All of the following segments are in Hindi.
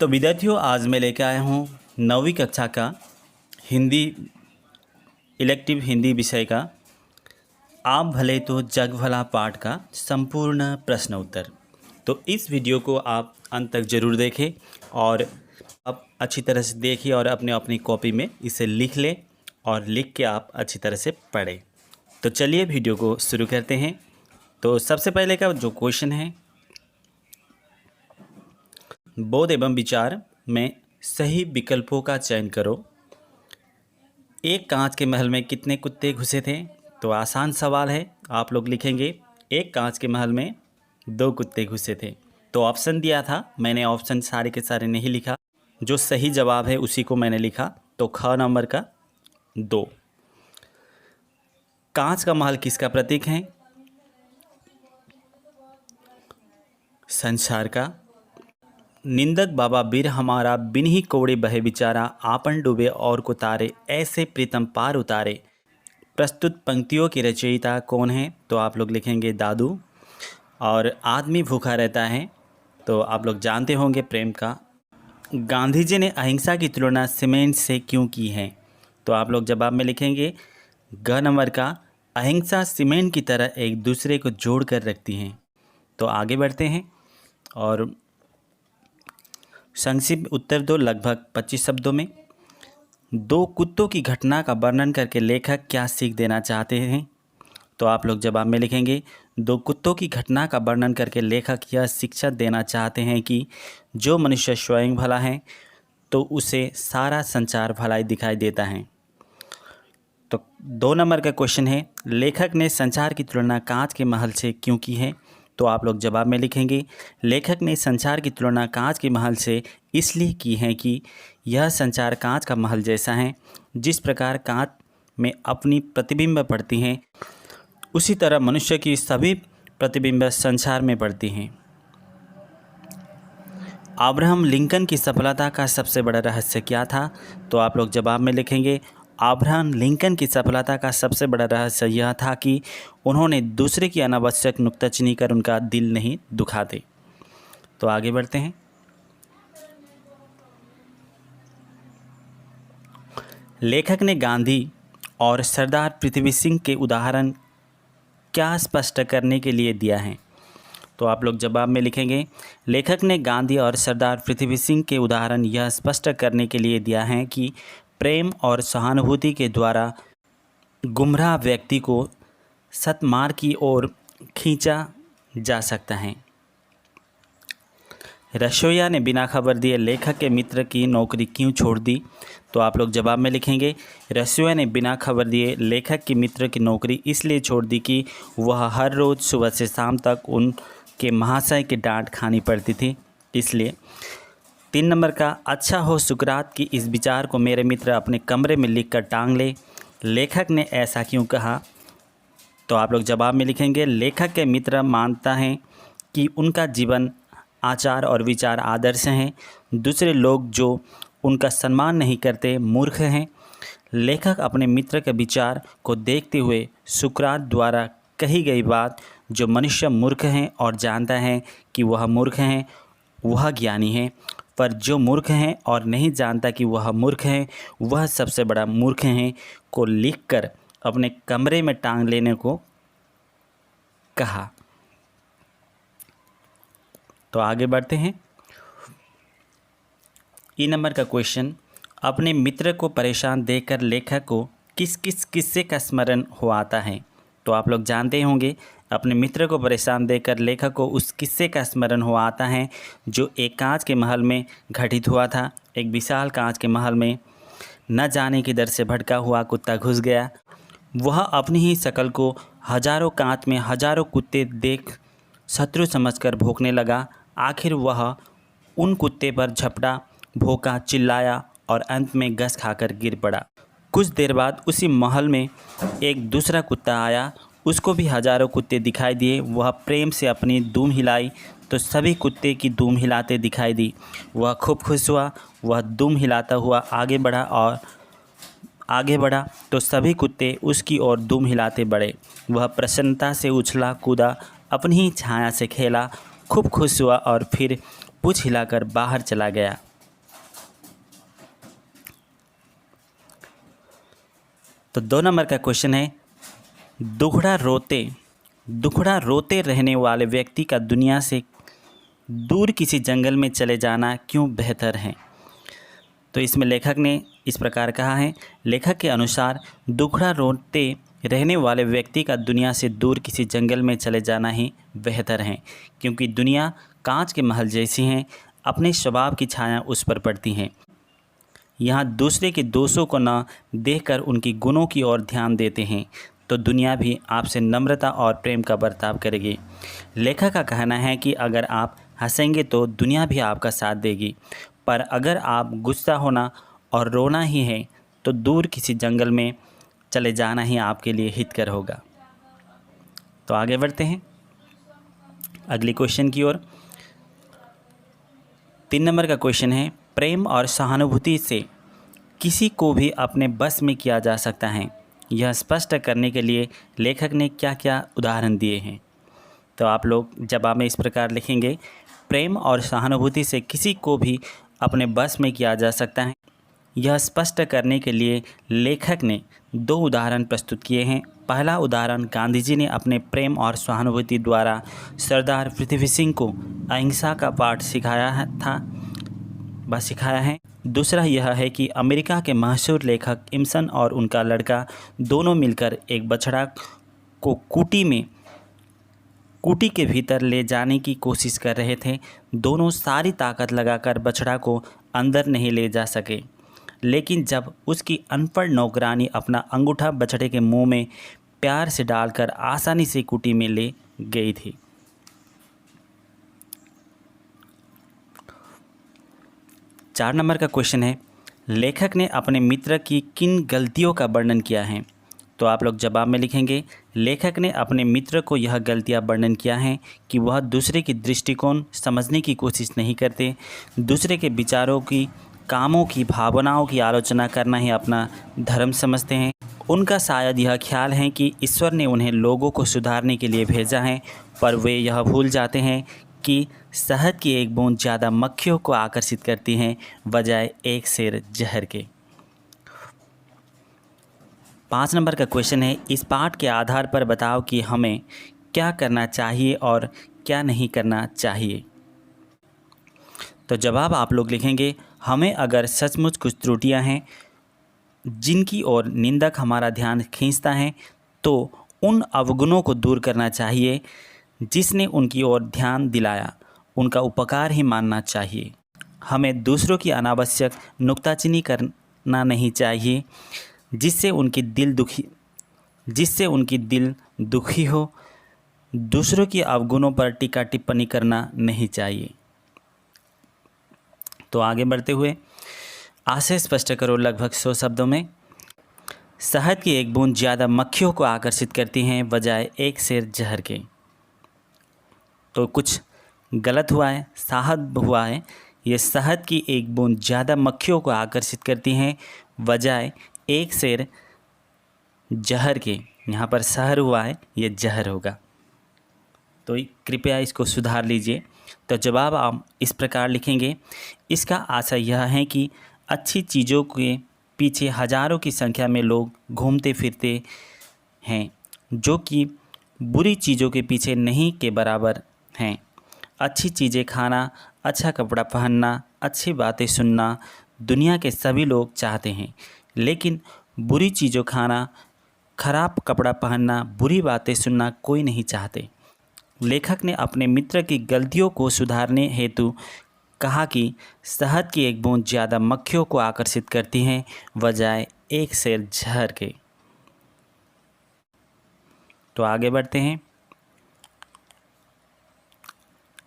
तो विद्यार्थियों, आज मैं लेकर आया हूँ 9वीं कक्षा का हिंदी इलेक्टिव हिंदी विषय का आप भले तो जग भला पाठ का संपूर्ण प्रश्न उत्तर। तो इस वीडियो को आप अंत तक ज़रूर देखें और आप अच्छी तरह से देखिए और अपने अपनी कॉपी में इसे लिख लें और लिख के आप अच्छी तरह से पढ़ें। तो चलिए वीडियो को शुरू करते हैं। तो सबसे पहले का जो क्वेश्चन है, बोध एवं विचार में सही विकल्पों का चयन करो। एक कांच के महल में कितने कुत्ते घुसे थे? तो आसान सवाल है, आप लोग लिखेंगे एक कांच के महल में 2 कुत्ते घुसे थे। तो ऑप्शन दिया था, मैंने ऑप्शन सारे के सारे नहीं लिखा, जो सही जवाब है उसी को मैंने लिखा। तो ख नंबर का 2। कांच का महल किसका प्रतीक है? संसार का। निंदक बाबा बीर हमारा बिन ही कोड़े बहे बिचारा, आपन डूबे और को तारे, ऐसे प्रीतम पार उतारे। प्रस्तुत पंक्तियों की रचयिता कौन है? तो आप लोग लिखेंगे दादू। और आदमी भूखा रहता है, तो आप लोग जानते होंगे प्रेम का। गांधी जी ने अहिंसा की तुलना सीमेंट से क्यों की है? तो आप लोग जवाब में लिखेंगे ग नंबर का, अहिंसा सीमेंट की तरह एक दूसरे को जोड़ कर रखती हैं। तो आगे बढ़ते हैं और संक्षिप्त उत्तर दो लगभग 25 शब्दों में। 2 कुत्तों की घटना का वर्णन करके लेखक क्या सीख देना चाहते हैं? तो आप लोग जवाब में लिखेंगे 2 कुत्तों की घटना का वर्णन करके लेखक यह शिक्षा देना चाहते हैं कि जो मनुष्य स्वयं भला है तो उसे सारा संसार भलाई दिखाई देता है। तो 2 नंबर का क्वेश्चन है, लेखक ने संसार की तुलना कांच के महल से क्यों की है? तो आप लोग जवाब में लिखेंगे लेखक ने संसार की तुलना कांच के महल से इसलिए की है कि यह संसार कांच का महल जैसा है। जिस प्रकार कांच में अपनी प्रतिबिंब पड़ती हैं, उसी तरह मनुष्य की सभी प्रतिबिंब संसार में पड़ती हैं। अब्राहम लिंकन की सफलता का सबसे बड़ा रहस्य क्या था? तो आप लोग जवाब में लिखेंगे अब्राहम लिंकन की सफलता का सबसे बड़ा रहस्य यह था कि उन्होंने दूसरे की अनावश्यक नुक्ताचीनी कर उनका दिल नहीं दुखाते। तो आगे बढ़ते हैं। लेखक ने गांधी और सरदार पृथ्वी सिंह के उदाहरण क्या स्पष्ट करने के लिए दिया है? तो आप लोग जवाब में लिखेंगे लेखक ने गांधी और सरदार पृथ्वी सिंह के उदाहरण यह स्पष्ट करने के लिए दिया है कि प्रेम और सहानुभूति के द्वारा गुमराह व्यक्ति को सतमार्ग की ओर खींचा जा सकता है। रसोइया ने बिना खबर दिए लेखक के मित्र की नौकरी क्यों छोड़ दी? तो आप लोग जवाब में लिखेंगे रसोइया ने बिना खबर दिए लेखक के मित्र की नौकरी इसलिए छोड़ दी कि वह हर रोज़ सुबह से शाम तक उनके महाशय की डांट खानी पड़ती थी, इसलिए। 3 नंबर का, अच्छा हो सुकरात की इस विचार को मेरे मित्र अपने कमरे में लिखकर टांग ले, लेखक ने ऐसा क्यों कहा? तो आप लोग जवाब में लिखेंगे लेखक के मित्र मानता है कि उनका जीवन आचार और विचार आदर्श हैं, दूसरे लोग जो उनका सम्मान नहीं करते मूर्ख हैं। लेखक अपने मित्र के विचार को देखते हुए सुकरात द्वारा कही गई बात, जो मनुष्य मूर्ख हैं और जानता है कि वह मूर्ख हैं वह ज्ञानी है, पर जो मूर्ख हैं और नहीं जानता कि वह मूर्ख हैं वह सबसे बड़ा मूर्ख हैं, को लिखकर अपने कमरे में टांग लेने को कहा। तो आगे बढ़ते हैं। ई नंबर का क्वेश्चन, अपने मित्र को परेशान देखकर लेखक को किस किस किस्से का स्मरण हो आता है? तो आप लोग जानते होंगे अपने मित्र को परेशान देखकर लेखक को उस किस्से का स्मरण हो आता है जो एक कांच के महल में घटित हुआ था। एक विशाल कांच के महल में न जाने की दर से भटका हुआ कुत्ता घुस गया। वह अपनी ही शकल को हजारों कांच में हजारों कुत्ते देख शत्रु समझकर भौंकने लगा। आखिर वह उन कुत्ते पर झपटा, भौंका, चिल्लाया और अंत में घस खाकर गिर पड़ा। कुछ देर बाद उसी महल में एक दूसरा कुत्ता आया, उसको भी हजारों कुत्ते दिखाई दिए। वह प्रेम से अपनी दूम हिलाई तो सभी कुत्ते की दूम हिलाते दिखाई दी। वह खूब खुश हुआ। वह दूम हिलाता हुआ आगे बढ़ा तो सभी कुत्ते उसकी ओर दूम हिलाते बढ़े। वह प्रसन्नता से उछला कूदा, अपनी ही छाया से खेला, खूब खुश हुआ और फिर पूँछ हिलाकर बाहर चला गया। तो 2 नंबर का क्वेश्चन है, दुखड़ा रोते रहने वाले व्यक्ति का दुनिया से दूर किसी जंगल में चले जाना क्यों बेहतर है। तो इसमें लेखक ने इस प्रकार कहा है, लेखक के अनुसार दुखड़ा रोते रहने वाले व्यक्ति का दुनिया से दूर किसी जंगल में चले जाना ही बेहतर है, क्योंकि दुनिया कांच के महल जैसी है, अपने स्वभाव की छाया उस पर पड़ती है। यहाँ दूसरे के दोषों को न देखकर उनकी गुणों की ओर ध्यान देते हैं, तो दुनिया भी आपसे नम्रता और प्रेम का बर्ताव करेगी। लेखक का कहना है कि अगर आप हंसेंगे तो दुनिया भी आपका साथ देगी, पर अगर आप गुस्सा होना और रोना ही है तो दूर किसी जंगल में चले जाना ही आपके लिए हितकर होगा। तो आगे बढ़ते हैं अगले क्वेश्चन की ओर। 3 नंबर का क्वेश्चन है, प्रेम और सहानुभूति से किसी को भी अपने बस में किया जा सकता है, यह स्पष्ट करने के लिए लेखक ने क्या क्या उदाहरण दिए हैं। तो आप लोग जवाब में इस प्रकार लिखेंगे, प्रेम और सहानुभूति से किसी को भी अपने बस में किया जा सकता है, यह स्पष्ट करने के लिए लेखक ने 2 उदाहरण प्रस्तुत किए हैं। पहला उदाहरण, गांधी जी ने अपने प्रेम और सहानुभूति द्वारा सरदार पृथ्वी सिंह को अहिंसा का पाठ सिखाया है। दूसरा यह है कि अमेरिका के मशहूर लेखक इमसन और उनका लड़का दोनों मिलकर एक बछड़ा को कुटी के भीतर ले जाने की कोशिश कर रहे थे। दोनों सारी ताकत लगाकर बछड़ा को अंदर नहीं ले जा सके, लेकिन जब उसकी अनपढ़ नौकरानी अपना अंगूठा बछड़े के मुंह में प्यार से डालकर आसानी से कुटी में ले गई थी। चार नंबर का क्वेश्चन है, लेखक ने अपने मित्र की किन गलतियों का वर्णन किया है। तो आप लोग जवाब में लिखेंगे, लेखक ने अपने मित्र को यह गलतियां वर्णन किया है कि वह दूसरे की दृष्टिकोण समझने की कोशिश नहीं करते, दूसरे के विचारों की, कामों की, भावनाओं की आलोचना करना ही अपना धर्म समझते हैं। उनका शायद यह ख्याल है कि ईश्वर ने उन्हें लोगों को सुधारने के लिए भेजा है, पर वे यह भूल जाते हैं कि शहद की एक बूंद ज़्यादा मक्खियों को आकर्षित करती है बजाय एक सेर जहर के। 5 नंबर का क्वेश्चन है, इस पाठ के आधार पर बताओ कि हमें क्या करना चाहिए और क्या नहीं करना चाहिए। तो जवाब आप लोग लिखेंगे, हमें अगर सचमुच कुछ त्रुटियां हैं जिनकी ओर निंदक हमारा ध्यान खींचता है, तो उन अवगुणों को दूर करना चाहिए। जिसने उनकी ओर ध्यान दिलाया उनका उपकार ही मानना चाहिए। हमें दूसरों की अनावश्यक नुक्ताचीनी करना नहीं चाहिए जिससे उनकी दिल दुखी हो। दूसरों की अवगुणों पर टीका टिप्पणी करना नहीं चाहिए। तो आगे बढ़ते हुए आशय स्पष्ट करो लगभग 100 शब्दों में। शहद की एक बूंद ज़्यादा मक्खियों को आकर्षित करती हैं बजाय एक सेर जहर के। तो कुछ गलत हुआ है, साहब हुआ है। ये शहद की एक बूंद ज़्यादा मक्खियों को आकर्षित करती हैं बजाय एक सेर जहर के। यहाँ पर शहर हुआ है, ये जहर होगा। तो कृपया इसको सुधार लीजिए। तो जवाब आप इस प्रकार लिखेंगे, इसका आशय यह है कि अच्छी चीज़ों के पीछे हज़ारों की संख्या में लोग घूमते फिरते हैं जो कि बुरी चीज़ों के पीछे नहीं के बराबर हैं। अच्छी चीज़ें खाना, अच्छा कपड़ा पहनना, अच्छी बातें सुनना दुनिया के सभी लोग चाहते हैं, लेकिन बुरी चीज़ों खाना, खराब कपड़ा पहनना, बुरी बातें सुनना कोई नहीं चाहते। लेखक ने अपने मित्र की गलतियों को सुधारने हेतु कहा कि शहद की एक बूंद ज़्यादा मक्खियों को आकर्षित करती है बजाय एक सेर जहर के। तो आगे बढ़ते हैं।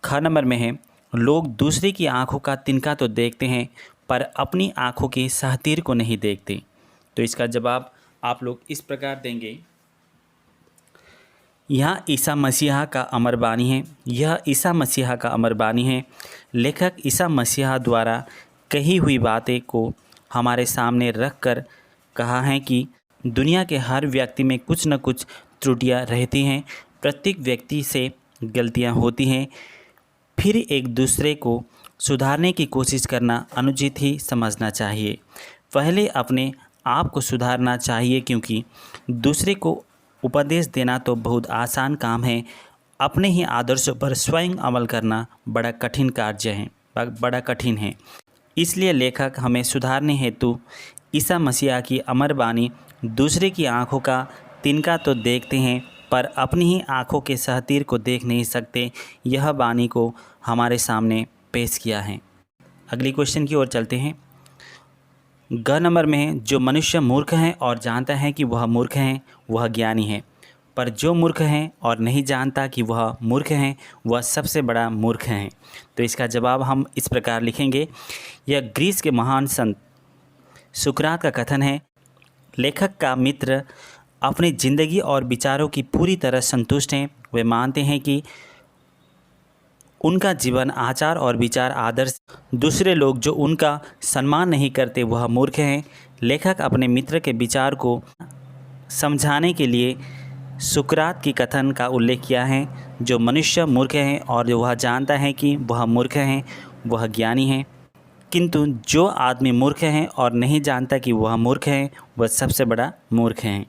ख नंबर में है, लोग दूसरे की आंखों का तिनका तो देखते हैं पर अपनी आंखों की सहतीर को नहीं देखते। तो इसका जवाब आप लोग इस प्रकार देंगे, यह ईसा मसीहा का अमर वाणी है। यह ईसा मसीहा का अमर वाणी है। लेखक ईसा मसीहा द्वारा कही हुई बातें को हमारे सामने रख कर कहा है कि दुनिया के हर व्यक्ति में कुछ न कुछ त्रुटियां रहती हैं। प्रत्येक व्यक्ति से गलतियां होती हैं, फिर एक दूसरे को सुधारने की कोशिश करना अनुचित ही समझना चाहिए। पहले अपने आपको सुधारना चाहिए, क्योंकि दूसरे को उपदेश देना तो बहुत आसान काम है, अपने ही आदर्शों पर स्वयं अमल करना बड़ा कठिन कार्य है, बड़ा कठिन है। इसलिए लेखक हमें सुधारने हेतु ईसा मसीह की अमर वाणी, दूसरे की आँखों का तिनका तो देखते हैं पर अपनी ही आँखों के सहतीर को देख नहीं सकते, यह वाणी को हमारे सामने पेश किया है। अगली क्वेश्चन की ओर चलते हैं। ग नंबर में है, जो मनुष्य मूर्ख है और जानता है कि वह मूर्ख है वह ज्ञानी है, पर जो मूर्ख है और नहीं जानता कि वह मूर्ख है वह सबसे बड़ा मूर्ख है। तो इसका जवाब हम इस प्रकार लिखेंगे। यह ग्रीस के महान संत सुकरात का कथन है। लेखक का मित्र अपनी ज़िंदगी और विचारों की पूरी तरह संतुष्ट हैं। वे मानते हैं कि उनका जीवन, आचार और विचार आदर्श, दूसरे लोग जो उनका सम्मान नहीं करते वह मूर्ख हैं। लेखक अपने मित्र के विचार को समझाने के लिए सुकरात की कथन का उल्लेख किया है। जो मनुष्य मूर्ख है और वह जानता है कि वह मूर्ख है वह ज्ञानी है, किंतु जो आदमी मूर्ख है और नहीं जानता कि वह मूर्ख है वह सबसे बड़ा मूर्ख है।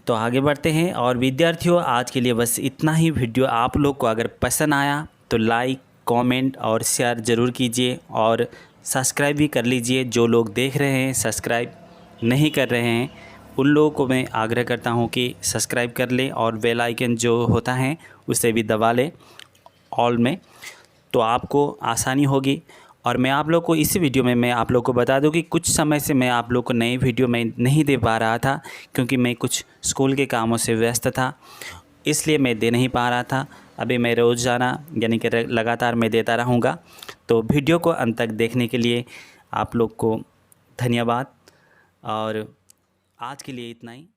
तो आगे बढ़ते हैं। और विद्यार्थियों, आज के लिए बस इतना ही। वीडियो आप लोग को अगर पसंद आया तो लाइक, कमेंट और शेयर ज़रूर कीजिए और सब्सक्राइब भी कर लीजिए। जो लोग देख रहे हैं सब्सक्राइब नहीं कर रहे हैं उन लोगों को मैं आग्रह करता हूं कि सब्सक्राइब कर लें और बेल आइकन जो होता है उसे भी दबा लें ऑल में, तो आपको आसानी होगी। और मैं आप लोग को इस वीडियो में मैं आप लोग को बता दूं कि कुछ समय से मैं आप लोग को नई वीडियो में नहीं दे पा रहा था, क्योंकि मैं कुछ स्कूल के कामों से व्यस्त था, इसलिए मैं दे नहीं पा रहा था। अभी मैं रोज़ाना यानी कि लगातार मैं देता रहूँगा। तो वीडियो को अंत तक देखने के लिए आप लोग को धन्यवाद, और आज के लिए इतना ही।